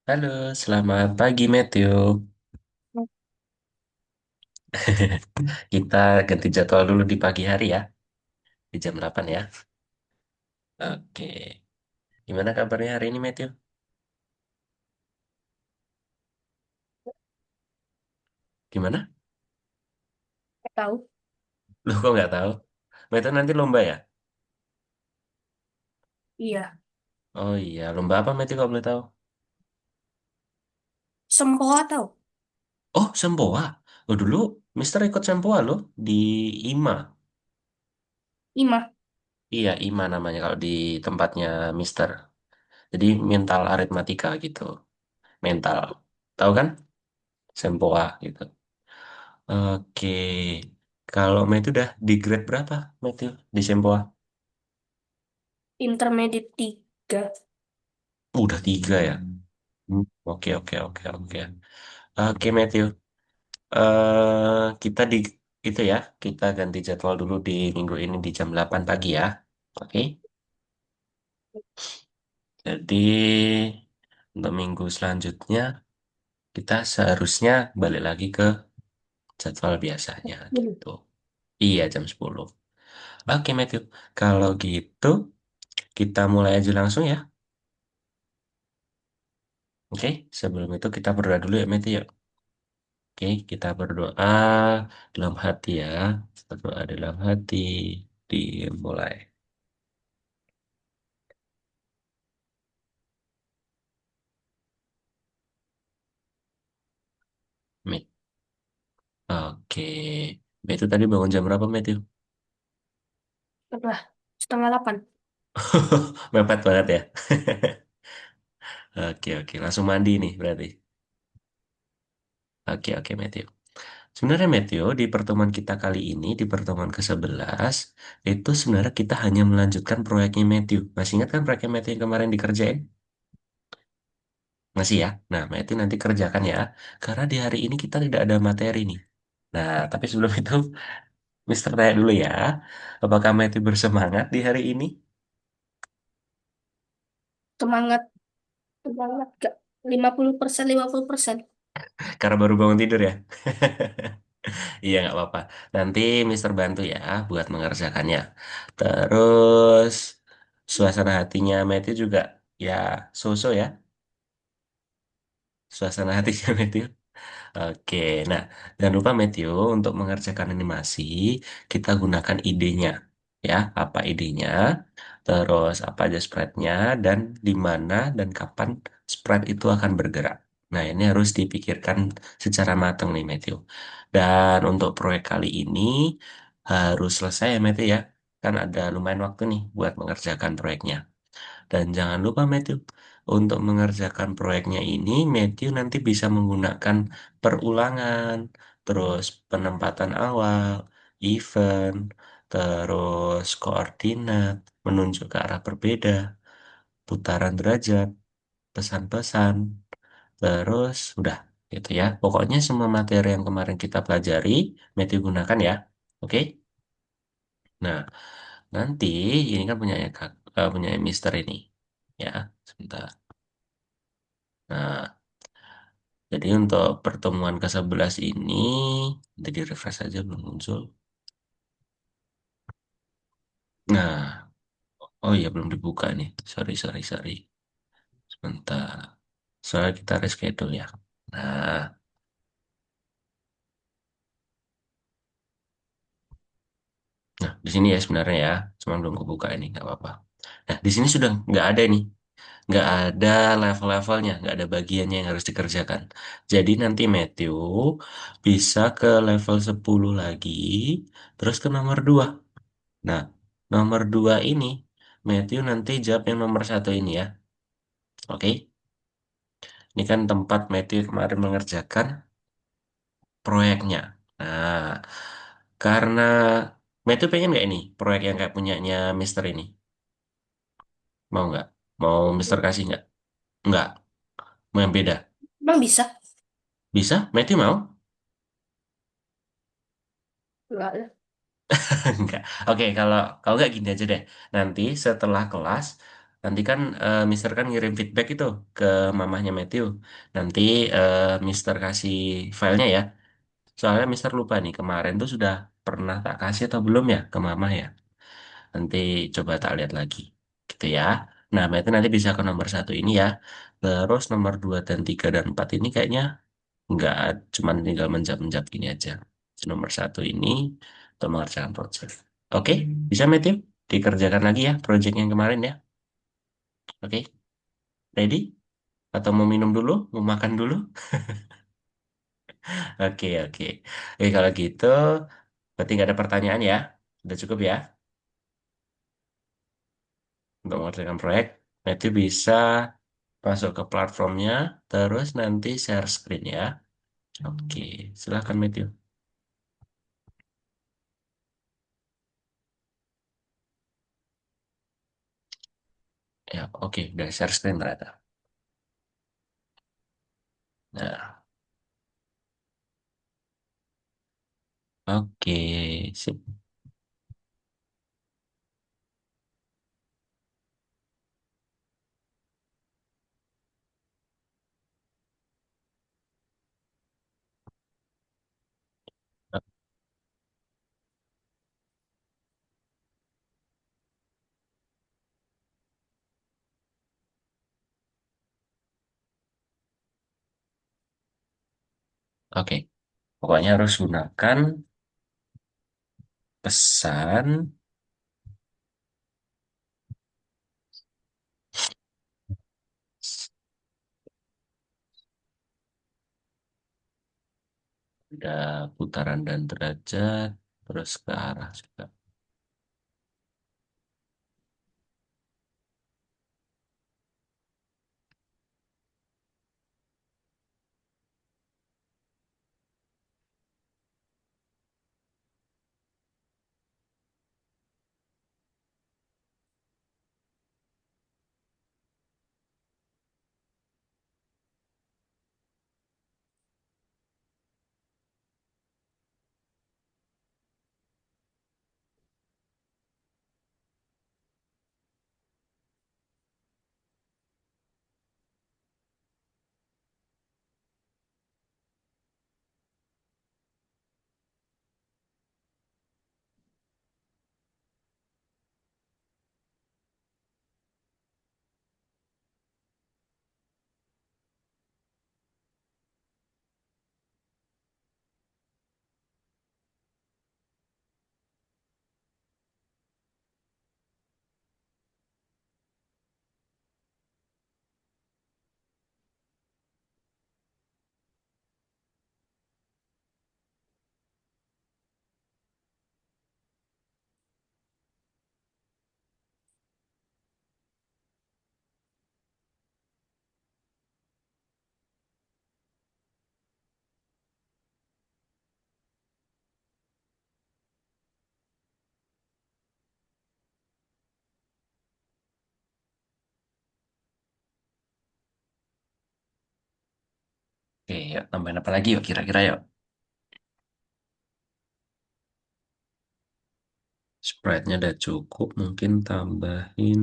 Halo, selamat pagi Matthew. Kita ganti jadwal dulu di pagi hari ya, di jam 8 ya. Oke, gimana kabarnya hari ini Matthew? Gimana? Nggak tahu. Lu kok nggak tahu? Matthew nanti lomba ya? Iya. Oh iya, lomba apa Matthew kalau boleh tahu? Sempoa tahu. Oh, Sempoa. Oh dulu Mister ikut Sempoa loh di IMA. Ima. Iya, IMA namanya kalau di tempatnya Mister. Jadi mental aritmatika gitu. Mental. Tahu kan? Sempoa gitu. Oke. Kalau Matthew udah di grade berapa, Matthew, di Sempoa? Intermediate 3. Udah tiga ya? Oke, oke, oke, oke. Oke, Matthew. Kita di itu ya, kita ganti jadwal dulu di minggu ini di jam 8 pagi ya. Oke. Jadi untuk minggu selanjutnya kita seharusnya balik lagi ke jadwal biasanya gitu. Iya, jam 10. Oke, Matthew. Kalau gitu kita mulai aja langsung ya. Oke, sebelum itu kita berdoa dulu ya, Matthew ya. Oke, kita berdoa dalam hati ya. Berdoa dalam hati. Dimulai. Mit. Oke. Itu tadi bangun jam berapa, Matthew? Setelah setengah 8. Mepet banget ya. Oke, oke. Langsung mandi nih berarti. Oke, oke, Matthew. Sebenarnya, Matthew, di pertemuan kita kali ini, di pertemuan ke-11 itu sebenarnya kita hanya melanjutkan proyeknya Matthew. Masih ingat kan proyeknya Matthew yang kemarin dikerjain? Masih ya? Nah, itu nanti kerjakan ya. Karena di hari ini kita tidak ada materi nih. Nah, tapi sebelum itu, Mister tanya dulu ya. Apakah Matthew bersemangat di hari ini? Semangat. Semangat gak? 50%, 50%. Karena baru bangun tidur ya? Iya, nggak apa-apa. Nanti Mister bantu ya buat mengerjakannya. Terus, suasana hatinya Matthew juga ya so-so ya. Suasana hatinya Matthew. Oke, nah jangan lupa Matthew untuk mengerjakan animasi kita gunakan idenya ya, apa idenya, terus apa aja sprite-nya dan di mana dan kapan sprite itu akan bergerak. Nah ini harus dipikirkan secara matang nih Matthew. Dan untuk proyek kali ini harus selesai ya Matthew ya, kan ada lumayan waktu nih buat mengerjakan proyeknya. Dan jangan lupa Matthew, untuk mengerjakan proyeknya ini, Matthew nanti bisa menggunakan perulangan, terus penempatan awal, event, terus koordinat, menunjuk ke arah berbeda, putaran derajat, pesan-pesan, terus udah gitu ya. Pokoknya semua materi yang kemarin kita pelajari, Matthew gunakan ya. Oke? Nah, nanti ini kan punya Mister ini. Ya, sebentar. Nah, jadi untuk pertemuan ke-11 ini, jadi refresh aja belum muncul. Nah, oh iya belum dibuka nih. Sorry, sorry, sorry. Sebentar. Soalnya kita reschedule ya. Nah, nah di sini ya sebenarnya ya. Cuma belum kebuka ini, nggak apa-apa. Nah, di sini sudah nggak ada nih. Nggak ada level-levelnya, nggak ada bagiannya yang harus dikerjakan. Jadi nanti Matthew bisa ke level 10 lagi, terus ke nomor 2. Nah, nomor 2 ini, Matthew nanti jawab yang nomor satu ini ya. Oke, ini kan tempat Matthew kemarin mengerjakan proyeknya. Nah, karena Matthew pengen nggak ini proyek yang kayak punyanya Mister ini? Mau nggak? Mau Mister kasih nggak? Nggak, mau yang beda. Emang bisa? Bisa? Matthew mau? Enggak lah. Enggak. Oke, kalau nggak gini aja deh. Nanti setelah kelas, Nanti kan Mister kan ngirim feedback itu ke mamahnya Matthew. Nanti Mister kasih filenya ya. Soalnya Mister lupa nih kemarin tuh sudah pernah tak kasih atau belum ya ke mamah ya. Nanti coba tak lihat lagi. Gitu ya. Nah, Matthew nanti bisa ke nomor satu ini ya. Terus nomor 2 dan 3 dan 4 ini kayaknya nggak, cuman tinggal menjawab-menjawab gini aja. Nomor satu ini untuk mengerjakan project. Oke, bisa Matthew? Dikerjakan lagi ya project yang kemarin ya. Oke, ready? Atau mau minum dulu? Mau makan dulu? Oke, oke. Oke, kalau gitu berarti nggak ada pertanyaan ya. Udah cukup ya untuk mengerjakan proyek. Matthew bisa masuk ke platformnya, terus nanti share screen ya. Oke, silahkan Matthew. Ya, oke, udah share screen ternyata. Nah, oke, sip. Oke, pokoknya harus gunakan pesan, ada putaran dan derajat, terus ke arah juga. Oke, yuk tambahin apa lagi yuk kira-kira yuk. Sprite-nya udah cukup, mungkin tambahin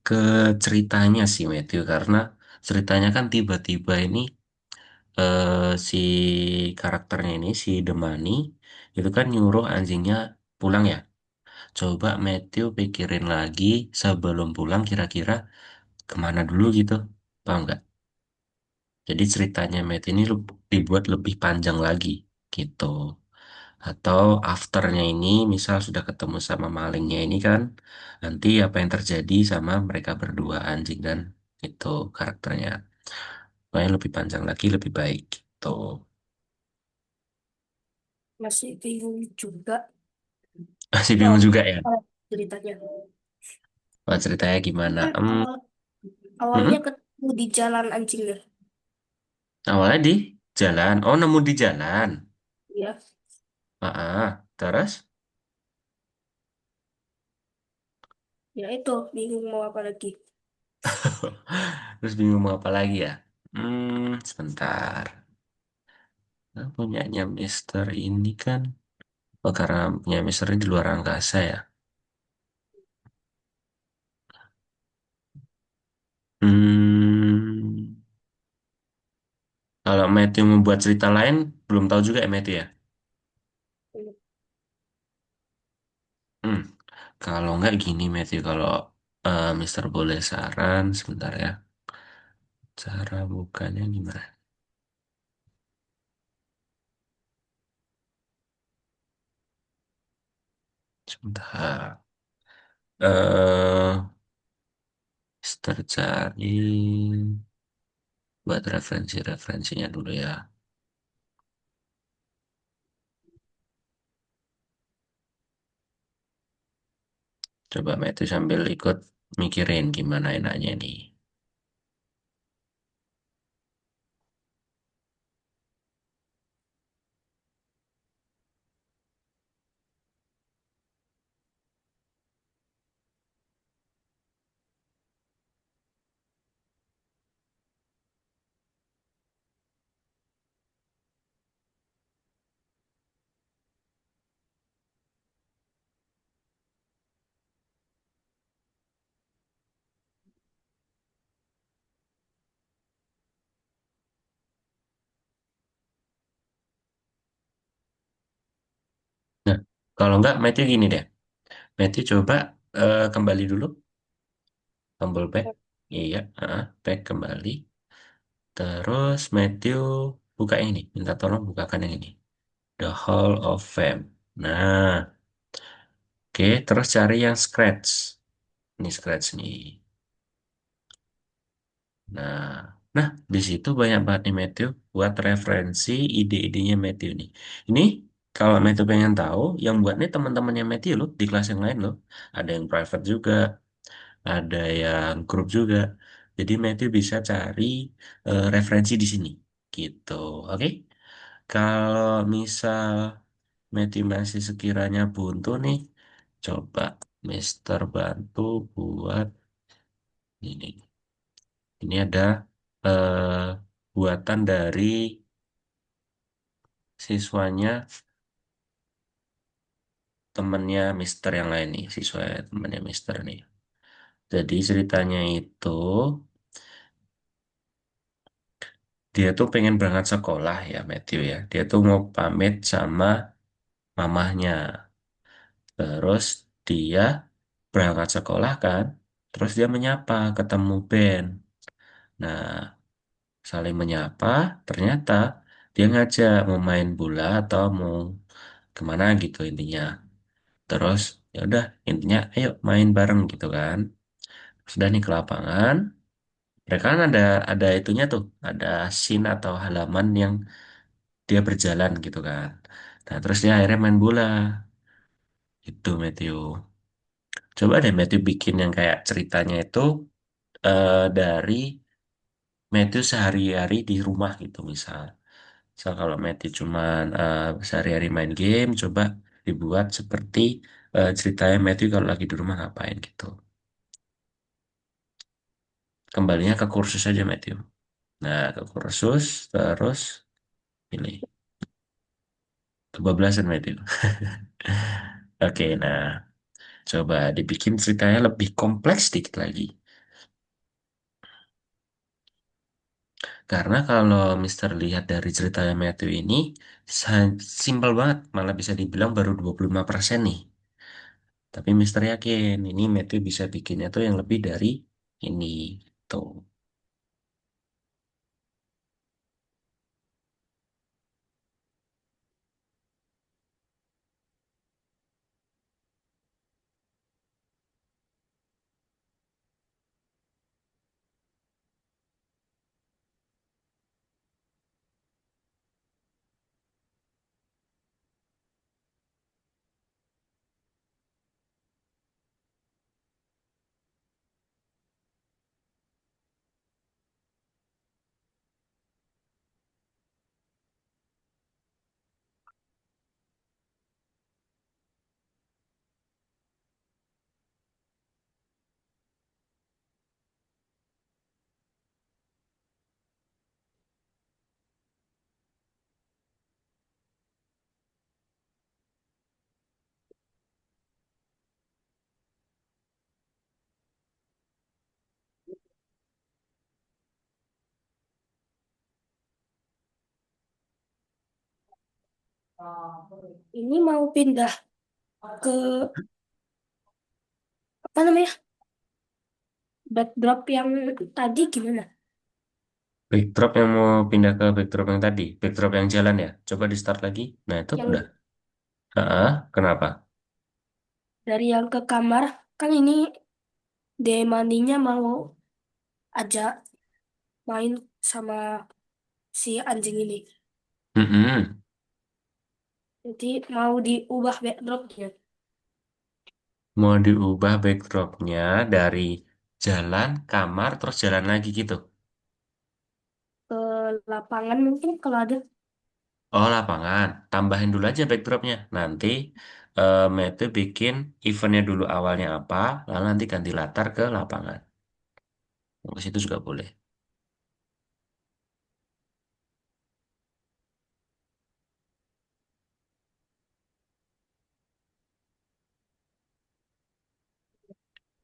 ke ceritanya sih Matthew, karena ceritanya kan tiba-tiba ini si karakternya ini, si Demani, itu kan nyuruh anjingnya pulang ya. Coba Matthew pikirin lagi sebelum pulang kira-kira kemana dulu gitu. Paham nggak? Jadi ceritanya Matt ini dibuat lebih panjang lagi gitu. Atau afternya ini misal sudah ketemu sama malingnya ini kan, nanti apa yang terjadi sama mereka berdua anjing dan itu karakternya. Pokoknya lebih panjang lagi lebih baik gitu. Masih bingung juga. Masih Itu bingung juga ya. ceritanya. Oh, ceritanya gimana? Kan awalnya Mm-mm. ketemu di jalan anjingnya. Awalnya di jalan. Oh, nemu di jalan. Ya, Terus? ya itu bingung mau apa lagi. Terus bingung mau apa lagi ya? Sebentar. Nah, punyanya Mister ini kan. Oh, karena punya Mister ini di luar angkasa ya. Hmm, kalau Matthew membuat cerita lain, belum tahu juga ya Matthew ya. Hmm. Hmm, kalau nggak gini Matthew, kalau Mister boleh saran sebentar ya. Cara bukanya gimana? Sebentar. Eh, Mister cari buat referensi-referensinya dulu ya. Coba Matthew sambil ikut mikirin gimana enaknya nih. Nah, kalau nggak Matthew gini deh. Matthew coba kembali dulu, tombol back. Iya, back kembali. Terus Matthew buka yang ini, minta tolong bukakan yang ini. The Hall of Fame. Nah, oke, terus cari yang Scratch. Ini Scratch nih. Nah, nah di situ banyak banget nih Matthew buat referensi ide-idenya Matthew nih. Ini kalau Matthew pengen tahu, yang buat nih teman-temannya Matthew loh di kelas yang lain loh. Ada yang private juga, ada yang grup juga. Jadi Matthew bisa cari referensi di sini, gitu. Oke? Kalau misal Matthew masih sekiranya buntu nih, coba Mister bantu buat ini. Ini ada buatan dari siswanya temennya Mister yang lain nih, siswa temennya Mister nih. Jadi ceritanya itu dia tuh pengen berangkat sekolah ya Matthew ya. Dia tuh mau pamit sama mamahnya. Terus dia berangkat sekolah kan. Terus dia menyapa ketemu Ben. Nah, saling menyapa, ternyata dia ngajak mau main bola atau mau kemana gitu intinya. Terus ya udah intinya ayo main bareng gitu kan. Sudah nih ke lapangan. Mereka kan ada itunya tuh, ada scene atau halaman yang dia berjalan gitu kan. Nah terus dia akhirnya main bola. Itu Matthew. Coba deh Matthew bikin yang kayak ceritanya itu dari Matthew sehari-hari di rumah gitu misal. Misal kalau Matthew cuman sehari-hari main game, coba dibuat seperti ceritanya Matthew kalau lagi di rumah ngapain gitu. Kembalinya ke kursus aja Matthew. Nah, ke kursus, terus ini, kebablasan Matthew. Oke, nah, coba dibikin ceritanya lebih kompleks dikit lagi. Karena kalau Mister lihat dari ceritanya Matthew ini, simpel banget, malah bisa dibilang baru 25% nih. Tapi Mister yakin, ini Matthew bisa bikinnya tuh yang lebih dari ini. Tuh. Ini mau pindah ke apa namanya? Backdrop yang tadi gimana? Backdrop yang mau pindah ke backdrop yang tadi, backdrop yang jalan ya. Coba di start lagi. Nah, itu udah. Yang Kenapa? dari yang ke kamar, kan ini Demaninya mau ajak main sama si anjing ini. Mm-mm. Jadi mau diubah backdropnya Mau diubah backdropnya dari jalan, kamar, terus jalan lagi gitu. ke lapangan mungkin kalau ada. Oh, lapangan. Tambahin dulu aja backdropnya. Nanti Mete bikin eventnya dulu awalnya apa, lalu nanti ganti latar ke lapangan. Ke situ juga boleh.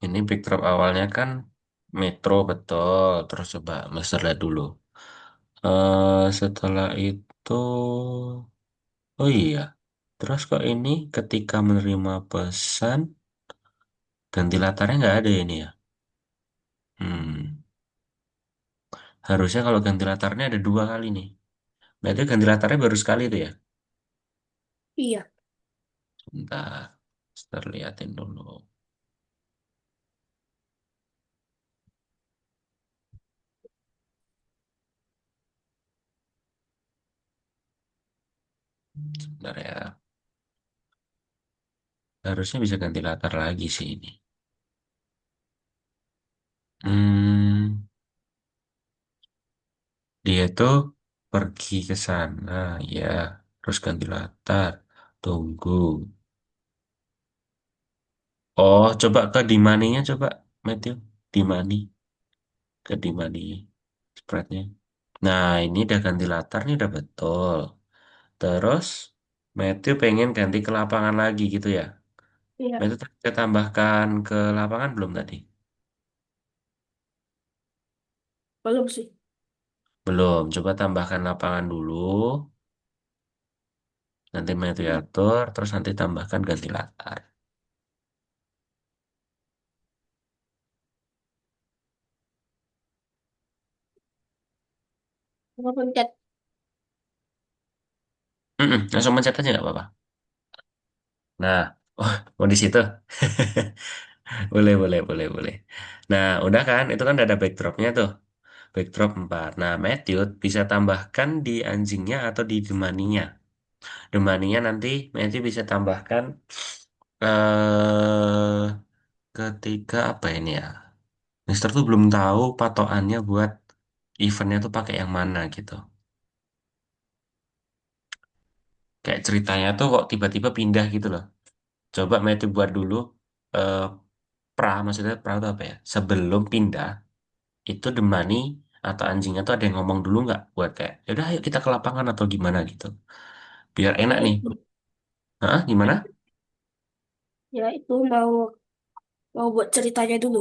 Ini backdrop awalnya kan metro betul. Terus coba Master lihat dulu. Setelah itu, oh iya. Terus kok ini ketika menerima pesan ganti latarnya nggak ada ini ya? Hmm. Harusnya kalau ganti latarnya ada 2 kali nih. Berarti ganti latarnya baru sekali itu ya? Iya, Sebentar, Master liatin dulu. Sebentar ya. Harusnya bisa ganti latar lagi sih ini. Hmm, dia tuh pergi ke sana, ya. Terus ganti latar. Tunggu. Oh, coba ke Dimaninya coba, Matthew. Dimani. Ke Dimani spreadnya. Nah, ini udah ganti latar nih udah betul. Terus, Matthew pengen ganti ke lapangan lagi gitu ya. iya, Matthew kita tambahkan ke lapangan belum tadi? belum sih. Belum. Coba tambahkan lapangan dulu. Nanti Matthew atur, terus nanti tambahkan ganti latar. Mau pencet. Langsung mencet aja nggak apa-apa. Nah, oh, mau di situ. Boleh, boleh, boleh, boleh. Nah, udah kan? Itu kan udah ada backdropnya tuh. Backdrop 4. Nah, Matthew bisa tambahkan di anjingnya atau di demaninya. Demaninya nanti Matthew bisa tambahkan eh ketika apa ini ya? Mister tuh belum tahu patokannya buat eventnya tuh pakai yang mana gitu. Kayak ceritanya tuh kok tiba-tiba pindah gitu loh. Coba Matthew buat dulu eh maksudnya pra itu apa ya? Sebelum pindah itu demani atau anjingnya tuh ada yang ngomong dulu nggak buat kayak, yaudah ayo kita ke lapangan atau gimana gitu. Biar Oh enak ya nih. itu, Hah, gimana? ya itu mau mau buat ceritanya dulu.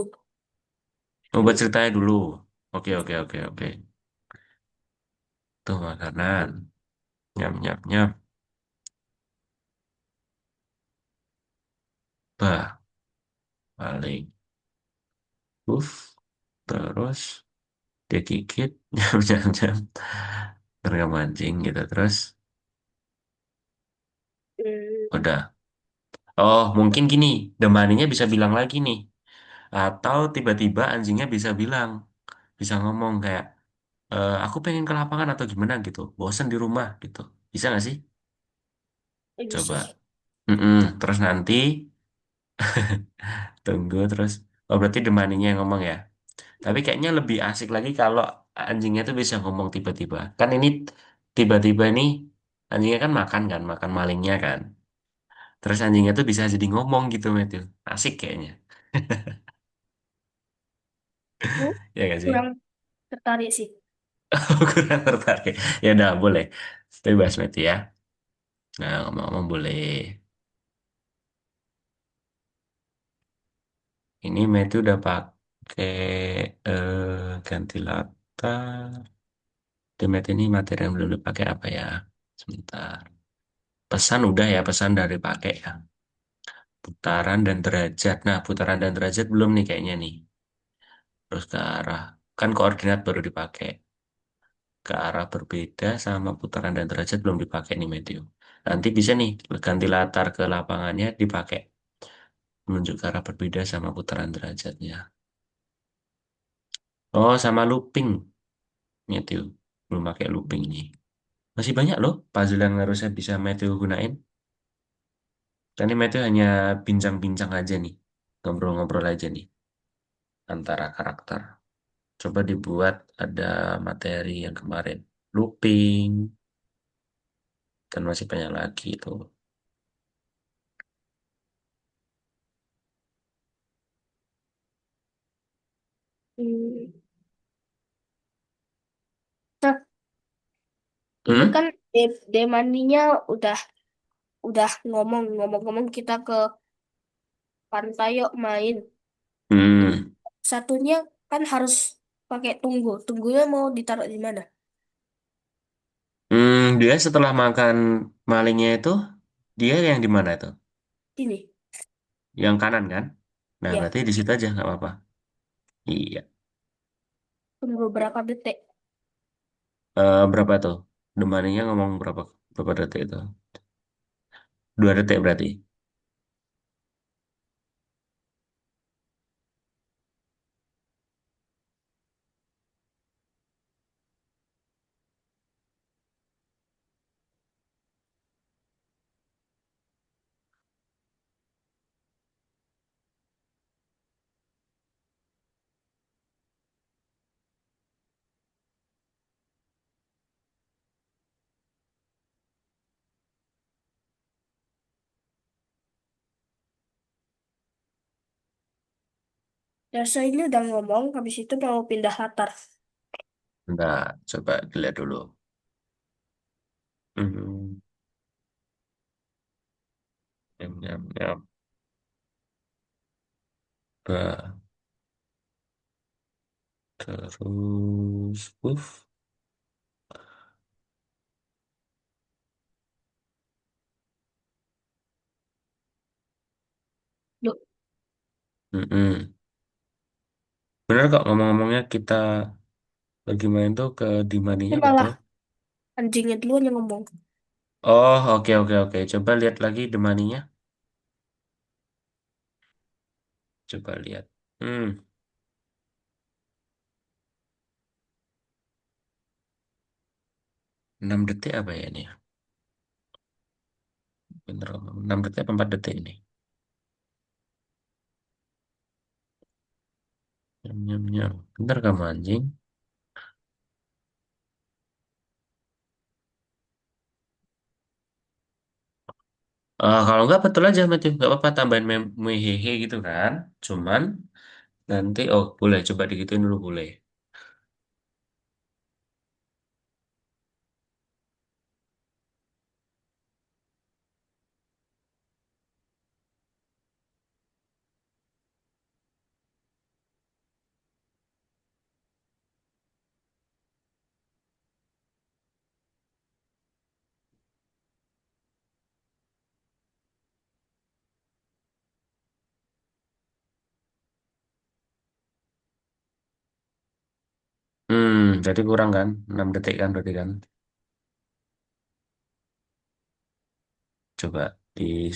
Mau buat ceritanya dulu. Oke, oke, oke, oke. Tuh makanan. Nyam, nyam, nyam. Bah, paling. Terus dia gigit. Nyam, nyam, nyam. Terus mancing gitu. Terus Hmm, udah. Oh, mungkin gini. Demaninya bisa bilang lagi nih. Atau tiba-tiba anjingnya bisa bilang. Bisa ngomong kayak, aku pengen ke lapangan atau gimana gitu. Bosen di rumah gitu. Bisa nggak sih? ya Coba. bisa sih. Terus nanti tunggu terus. Oh berarti demaninya yang ngomong ya. Tapi kayaknya lebih asik lagi kalau anjingnya tuh bisa ngomong tiba-tiba. Kan ini tiba-tiba ini anjingnya kan makan malingnya kan. Terus anjingnya tuh bisa jadi ngomong gitu Matthew. Asik kayaknya. Aku Ya gak sih? kurang tertarik sih. Kurang tertarik. Ya udah boleh. Bebas Matthew ya. Nah ngomong-ngomong boleh. Ini Matthew udah pakai ganti latar. Demet ini materi yang belum dipakai apa ya? Sebentar. Pesan udah ya, pesan dari pakai ya. Putaran dan derajat. Nah, putaran dan derajat belum nih kayaknya nih. Terus ke arah, kan koordinat baru dipakai. Ke arah berbeda sama putaran dan derajat belum dipakai nih Matthew. Nanti bisa nih ganti latar ke lapangannya dipakai. Menunjuk ke arah berbeda sama putaran derajatnya. Oh, sama looping Matthew. Belum pakai looping nih. Masih banyak loh puzzle yang harusnya bisa Matthew gunain. Tadi Matthew hanya bincang-bincang aja nih. Ngobrol-ngobrol aja nih antara karakter. Coba dibuat ada materi yang kemarin. Looping, dan masih banyak lagi itu. Hmm. Nah, ini Hmm? kan Demaninya udah ngomong-ngomong kita ke pantai yuk main. Hmm. Satunya kan harus pakai tunggu. Tunggunya mau ditaruh di mana? Dia setelah makan malingnya itu, dia yang di mana itu? Ini. Yang kanan kan? Nah, Ya, berarti di situ aja nggak apa-apa. Iya. tunggu berapa detik? Berapa tuh? Demaninya ngomong berapa berapa detik itu? 2 detik berarti. Yasa ini udah ngomong, habis itu mau pindah latar. Nah, coba dilihat dulu. Hmm. Nyam, nyam, nyam. Bah, terus, Loh, Mm-mm. Bener kok ngomong-ngomongnya kita lagi main tuh ke ini Dimaninya malah betul. anjingnya duluan yang ngomong. Oh, oke oke oke. Coba lihat lagi Dimaninya. Coba lihat. 6 detik apa ya ini? Bener, 6 detik apa 4 detik ini? Nyam, nyam, nyam. Bener kamu anjing? Kalau nggak betul aja Matthew. Nggak apa-apa tambahin hehe gitu kan. Cuman nanti, oh boleh. Coba digituin dulu boleh. Jadi kurang kan? 6 detik kan berarti kan? Coba di...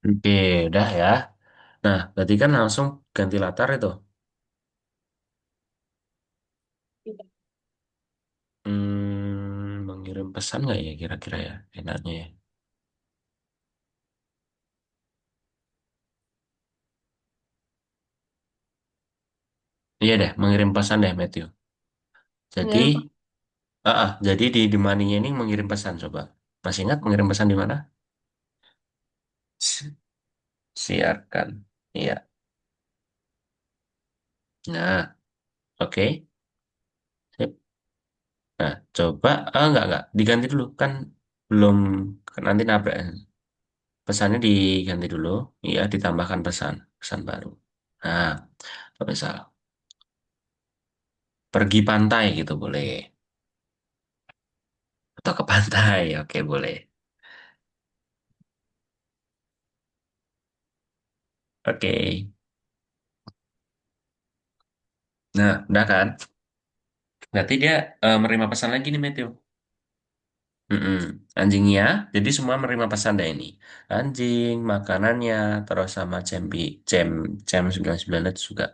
Oke, udah ya. Nah, berarti kan langsung ganti latar itu. Mengirim pesan nggak ya kira-kira ya enaknya ya? Iya deh, mengirim pesan deh, Matthew. Jadi, Mengirim jadi di money-nya ini mengirim pesan coba. Masih ingat mengirim pesan di mana? Si- Siarkan. Iya. Nah, oke. Sip. Nah, coba, enggak, diganti dulu. Kan belum, kan nanti nabrak. Pesannya diganti dulu. Iya, ditambahkan pesan baru. Nah, misal, pergi pantai gitu boleh. Atau ke pantai, oke boleh. Oke. Nah, udah kan? Berarti dia menerima pesan lagi nih, Matthew. Mm-mm. Anjingnya, jadi semua menerima pesan dah ini. Anjing, makanannya, terus sama jam, jam 99 itu juga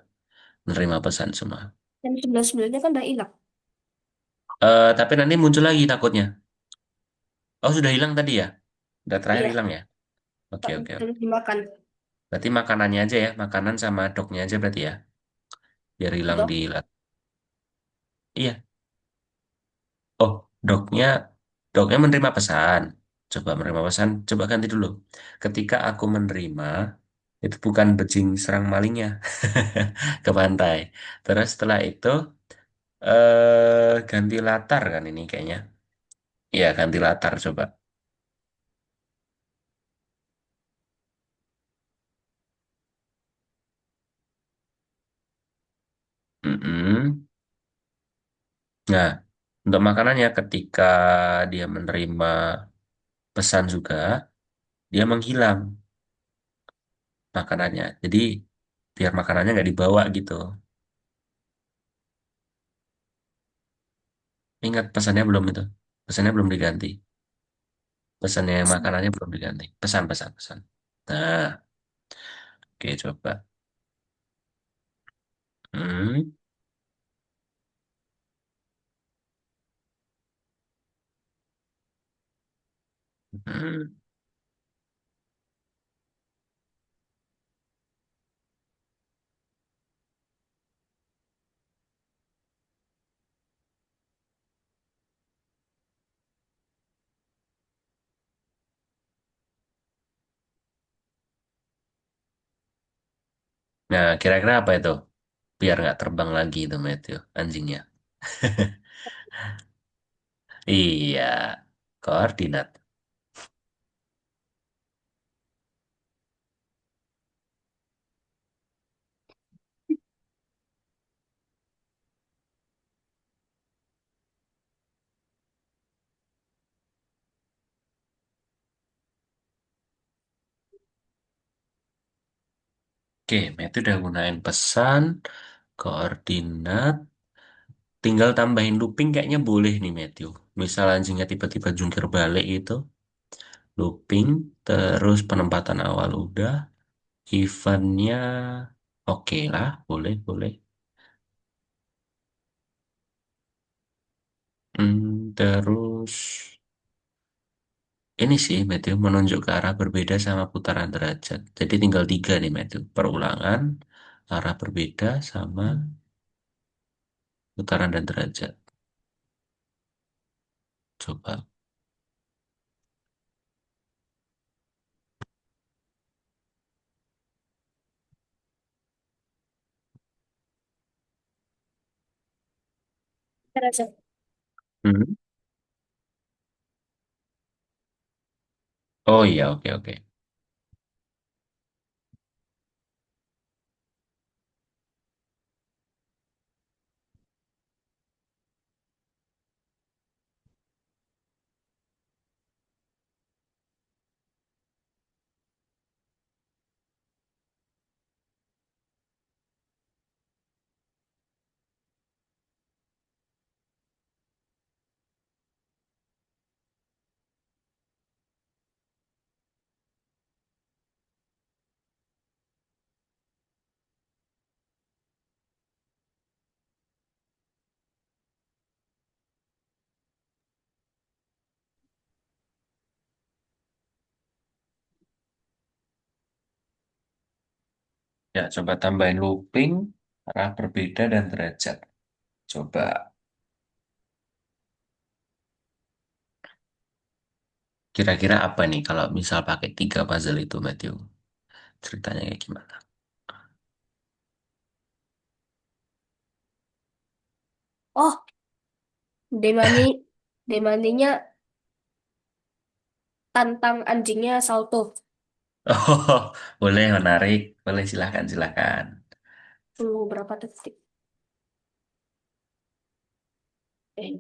menerima pesan semua. jam 11 kan udah hilang. Tapi nanti muncul lagi takutnya. Oh, sudah hilang tadi ya? Udah terakhir Iya, hilang ya? Oke, tak oke, oke. terus dimakan. Berarti makanannya aja ya, makanan sama dognya aja berarti ya, biar hilang Dok, di Iya. Oh, dognya, dognya menerima pesan. Coba menerima pesan, coba ganti dulu. Ketika aku menerima, itu bukan bajing serang malingnya ke pantai. Terus setelah itu ganti latar kan ini kayaknya. Iya, ganti latar coba. Mm-mm. Nah, untuk makanannya ketika dia menerima pesan juga, dia menghilang makanannya. Jadi biar makanannya nggak dibawa gitu. Ingat pesannya belum itu? Pesannya belum diganti. Pesannya yang makanannya belum diganti. Pesan, pesan, pesan. Nah, oke coba. Hmm, hmm. Nah, kira-kira apa itu? Biar nggak terbang lagi itu Matthew, anjingnya. Iya, koordinat. Oke, Matthew udah gunain pesan, koordinat. Tinggal tambahin looping kayaknya boleh nih Matthew. Misal anjingnya tiba-tiba jungkir balik itu, looping, terus penempatan awal udah, eventnya oke lah, boleh, boleh. Terus ini sih Matthew menunjuk ke arah berbeda sama putaran derajat. Jadi tinggal tiga nih Matthew. Perulangan, arah berbeda sama putaran dan derajat. Coba. terasa. Hmm. Oh iya, oke, oke. Ya, coba tambahin looping. Arah berbeda dan derajat. Coba kira-kira apa nih kalau misal pakai tiga puzzle itu, Matthew? Ceritanya kayak gimana? Oh, Demani, Demaninya tantang anjingnya salto. Oh, boleh menarik. Boleh silahkan, silahkan. Tunggu berapa detik. Eh,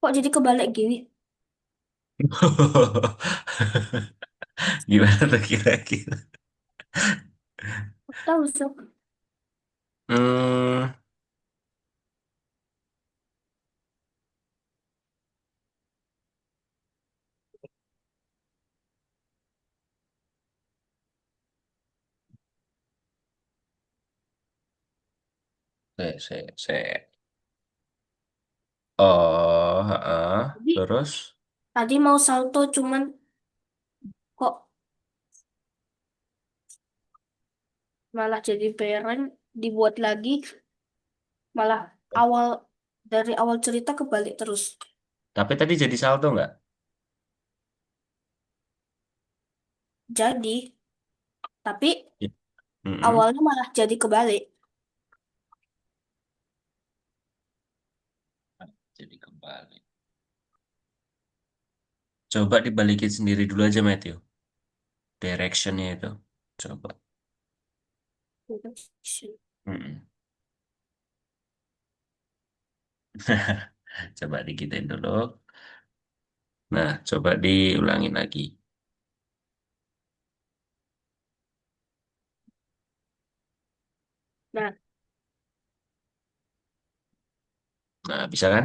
Kok jadi kebalik gini? Gimana tuh kira-kira? Tahu sok. Hmm, se. Oh, heeh. Jadi Terus? tadi mau salto cuman malah jadi bareng, dibuat lagi, malah awal dari awal cerita kebalik terus. Tapi tadi jadi salto nggak? Jadi, tapi Ya. Mm-mm. awalnya malah jadi kebalik. Jadi kembali. Coba dibalikin sendiri dulu aja, Matthew. Directionnya itu. Coba. Mm-mm. Coba dikitain dulu. Nah, coba diulangin lagi. Nah, Nah, bisa kan?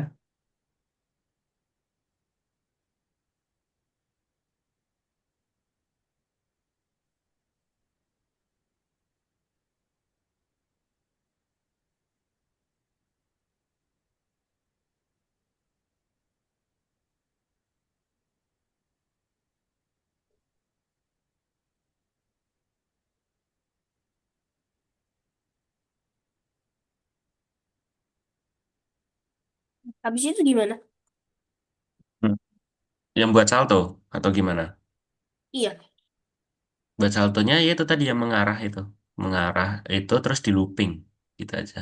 habis itu gimana? Hmm. Yang buat salto atau gimana? Iya, Buat saltonya ya itu tadi yang mengarah itu. Mengarah itu terus di looping. Gitu aja.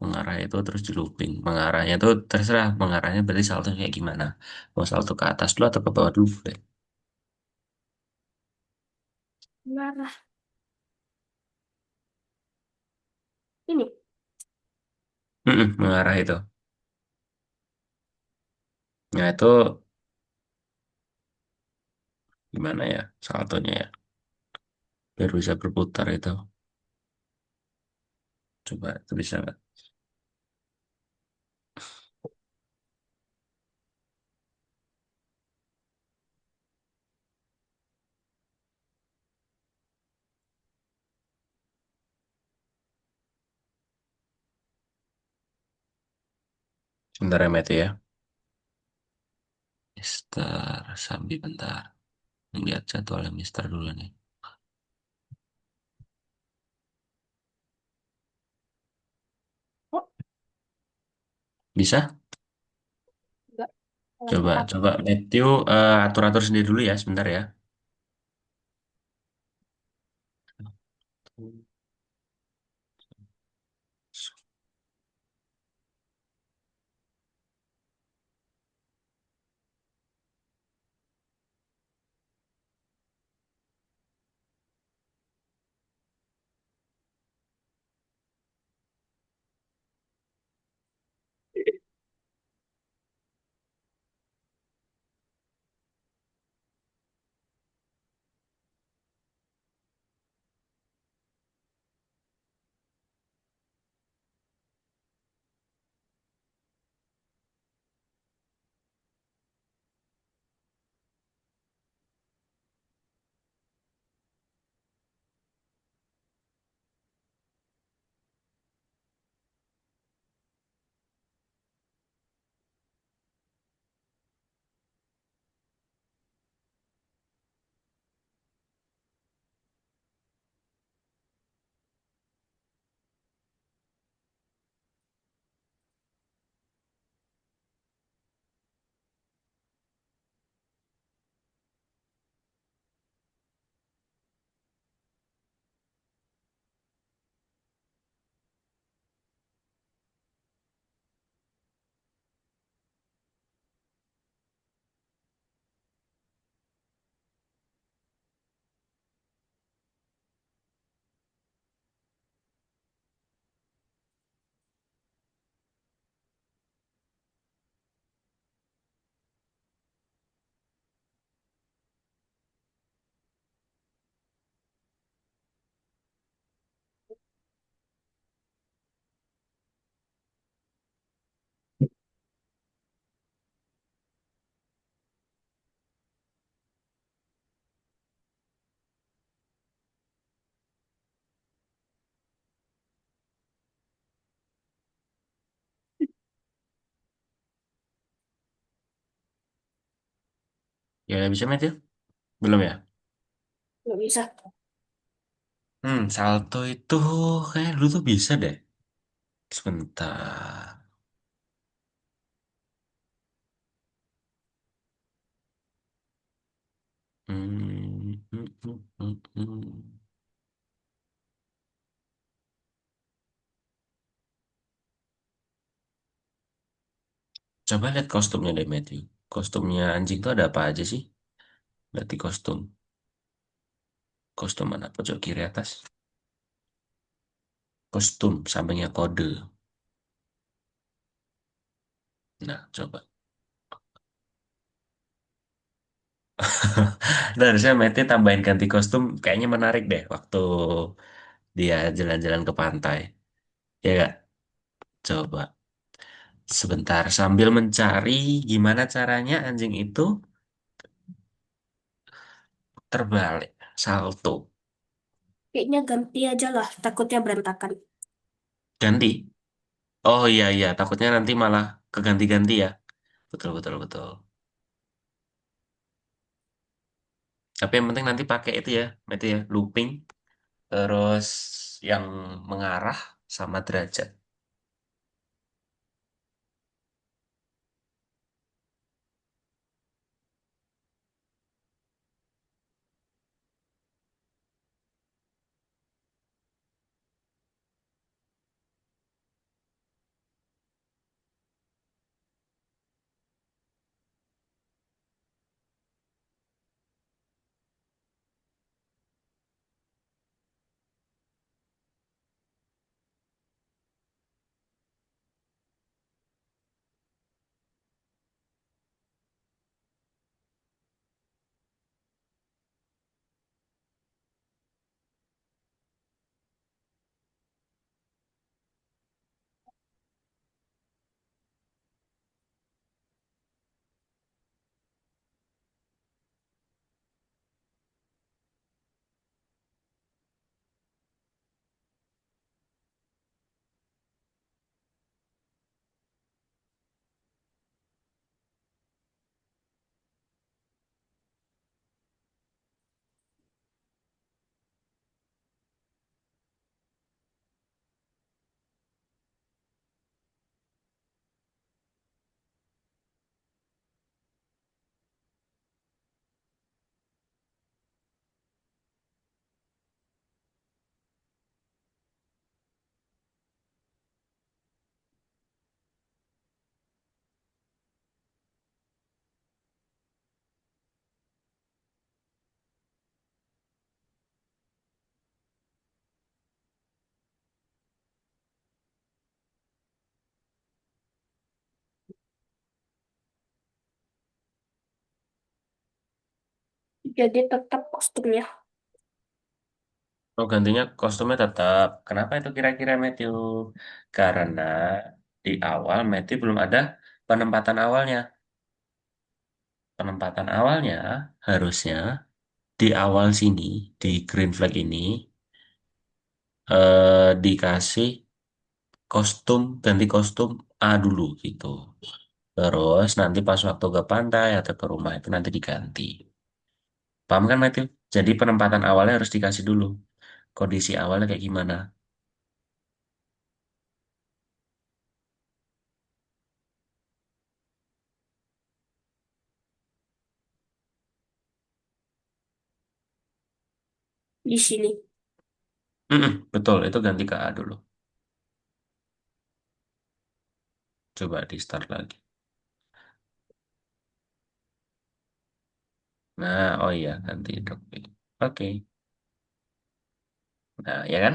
Mengarah itu terus di looping. Mengarahnya itu terserah. Mengarahnya berarti salto kayak gimana. Mau salto ke atas dulu atau ke bawah dulu boleh. marah. Ini, Mengarah itu. Nah itu gimana ya saltonya ya. Biar bisa berputar itu. Coba itu bisa nggak? Sebentar ya Matthew ya. Mister Sambi bentar. Lihat jadwalnya Mister dulu nih. kok Bisa? nggak Coba, lengkap. coba Matthew atur-atur sendiri dulu ya, sebentar ya. Ya, bisa Matthew? Belum ya? Nggak bisa. Salto itu kayak dulu tuh bisa deh. Sebentar. Hmm, hmm, hmm, hmm, hmm. Coba lihat kostumnya deh, Matthew. Kostumnya anjing tuh ada apa aja sih? Berarti kostum. Kostum mana? Pojok kiri atas. Kostum, sampingnya kode. Nah, coba. Nah, harusnya Matthew tambahin ganti kostum. Kayaknya menarik deh waktu dia jalan-jalan ke pantai. Ya gak? Coba. Sebentar, sambil mencari gimana caranya anjing itu terbalik. Salto. Kayaknya ganti aja lah, takutnya berantakan. Ganti. Oh iya iya, takutnya nanti malah keganti-ganti ya. Betul betul betul. Tapi yang penting nanti pakai itu ya, looping, terus yang mengarah sama derajat. Jadi tetap kostumnya. Oh, gantinya kostumnya tetap. Kenapa itu kira-kira Matthew? Karena di awal Matthew belum ada penempatan awalnya. Penempatan awalnya harusnya di awal sini, di green flag ini, dikasih kostum, ganti kostum A dulu gitu. Terus nanti pas waktu ke pantai atau ke rumah itu nanti diganti. Paham kan Matthew? Jadi penempatan awalnya harus dikasih dulu. Kondisi awalnya kayak gimana? Di sini. Betul, itu ganti ke A dulu. Coba di start lagi. Nah, oh iya, ganti drop in. Oke. Nah, ya kan?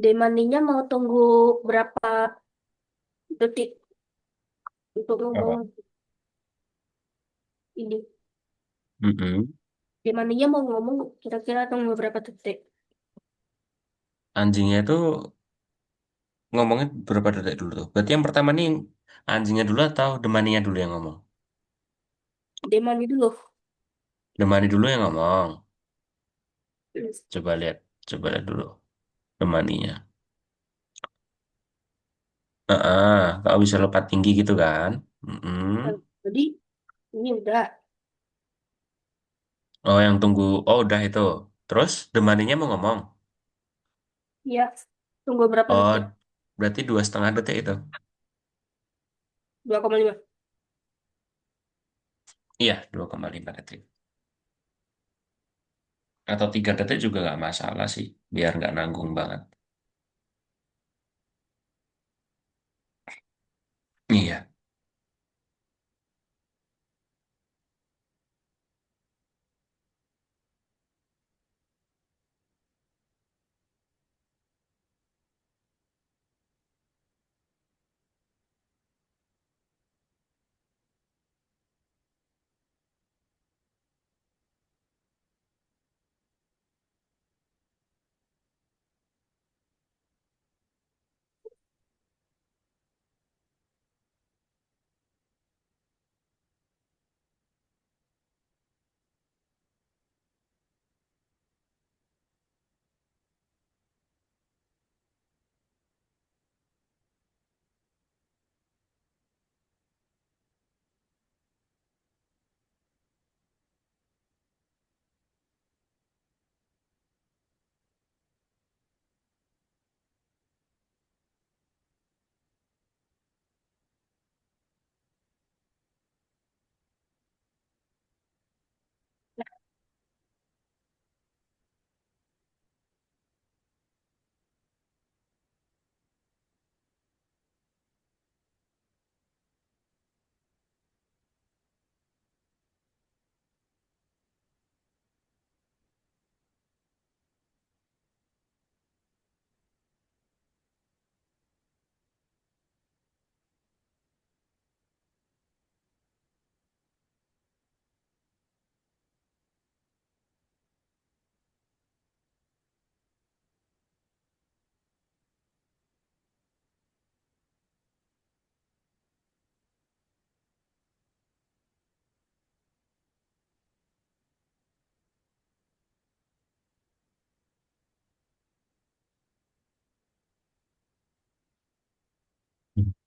Demaninya mau tunggu berapa detik untuk Apa? ngomong ini. Mm-mm. Demaninya mau ngomong kira-kira tunggu berapa detik. Anjingnya itu ngomongnya berapa detik dulu tuh? Berarti yang pertama nih anjingnya dulu atau demaninya dulu yang ngomong? Demani dulu. Demani dulu yang ngomong. Coba lihat, coba lihat dulu demaninya. Kalau bisa lompat tinggi gitu kan? Mm-mm. Nah, jadi ini udah Oh, yang tunggu. Oh, udah itu. Terus demaninya mau ngomong. ya tunggu berapa Oh, detik? berarti 2,5 detik itu. 2,5. Iya, 2,5 detik. Atau 3 detik juga nggak masalah sih, biar nggak nanggung banget. Iya.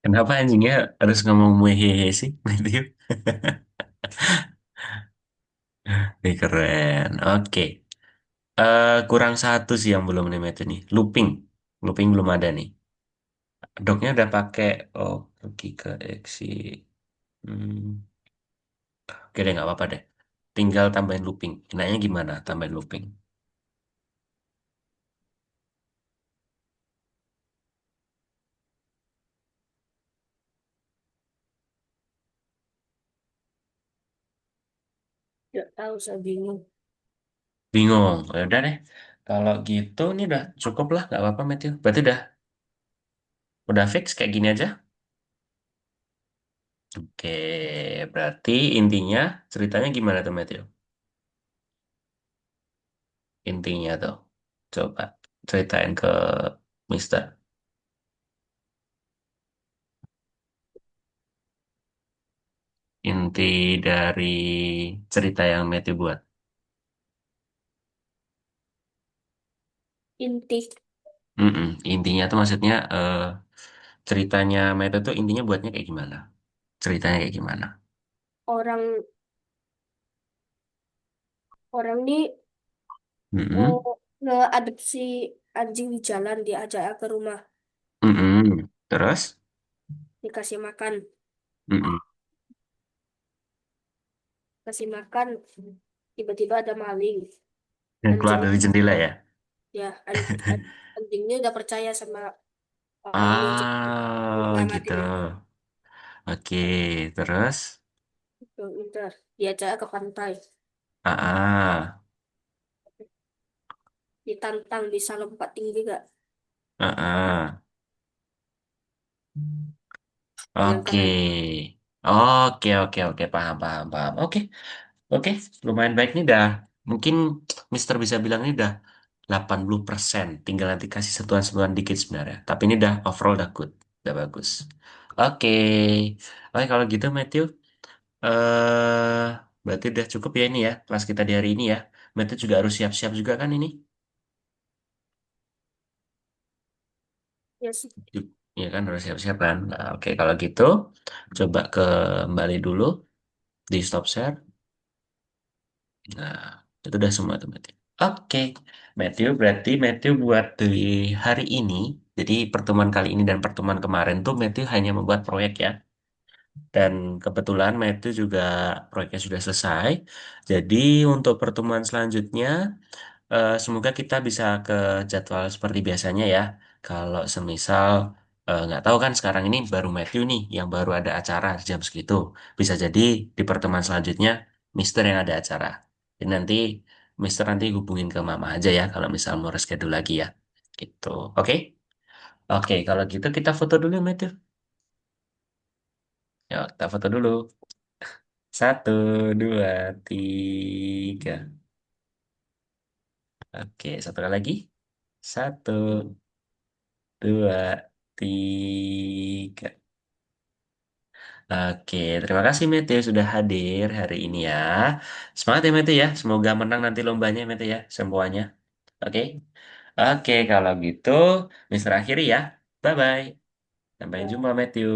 Kenapa anjingnya harus ngomong muehehe sih, Matthew? Ini keren. Oke. Kurang satu sih yang belum nih, Matthew nih. Looping. Looping belum ada nih. Doknya udah pakai. Oh, pergi ke exit. Hmm. Oke deh, nggak apa-apa deh. Tinggal tambahin looping. Enaknya gimana tambahin looping? Nggak tahu saya bingung. Bingung. Ya udah deh. Kalau gitu, ini udah cukup lah. Nggak apa-apa, Matthew. Berarti udah fix kayak gini aja. Oke, berarti intinya ceritanya gimana tuh, Matthew? Intinya tuh. Coba ceritain ke Mister. Inti dari cerita yang Matthew buat. Inti Intinya tuh maksudnya ceritanya Matthew tuh intinya buatnya kayak gimana? Ceritanya kayak gimana? orang orang ini Mm-mm. ngeadopsi anjing di jalan diajak ke rumah Terus? dikasih makan Mm-mm. kasih makan tiba-tiba ada maling Yang keluar anjing dari jendela ya? ya anjingnya udah percaya sama orang ini jadi Ah, gitu. nyelamatin Oke, terus? udah diajak ke pantai Ah, ditantang bisa lompat tinggi gak Ah, ah. Yang Oke. kanan. Oke, oke, oke. Paham, paham, paham. Oke, oke. Lumayan baik nih dah. Mungkin Mister bisa bilang ini udah 80%. Tinggal nanti kasih sentuhan-sentuhan dikit sebenarnya. Tapi ini udah overall udah good. Udah bagus. Oke. Oke, kalau gitu Matthew. eh Berarti udah cukup ya ini ya. Kelas kita di hari ini ya. Matthew juga harus siap-siap juga kan ini. Ya sih. Iya kan harus siap-siap kan. Nah, oke kalau gitu coba kembali dulu di stop share. Nah, itu udah semua tuh Matthew. Oke, Matthew berarti Matthew buat dari hari ini. Jadi pertemuan kali ini dan pertemuan kemarin tuh Matthew hanya membuat proyek ya. Dan kebetulan Matthew juga proyeknya sudah selesai. Jadi untuk pertemuan selanjutnya semoga kita bisa ke jadwal seperti biasanya ya. Kalau semisal nggak tahu kan sekarang ini baru Matthew nih yang baru ada acara jam segitu. Bisa jadi di pertemuan selanjutnya Mister yang ada acara. Jadi nanti Mister nanti hubungin ke Mama aja ya kalau misal mau reschedule lagi ya. Gitu. Oke? Oke, kalau gitu kita foto dulu Matthew. Yuk, kita foto dulu. Satu, dua, tiga. Oke, satu kali lagi. Satu, dua, tiga. Oke, terima kasih Mete sudah hadir hari ini ya. Semangat ya Mete ya. Semoga menang nanti lombanya Mete ya, semuanya. Oke. Oke, kalau gitu Mister akhiri ya. Bye-bye. Sampai jumpa Matthew.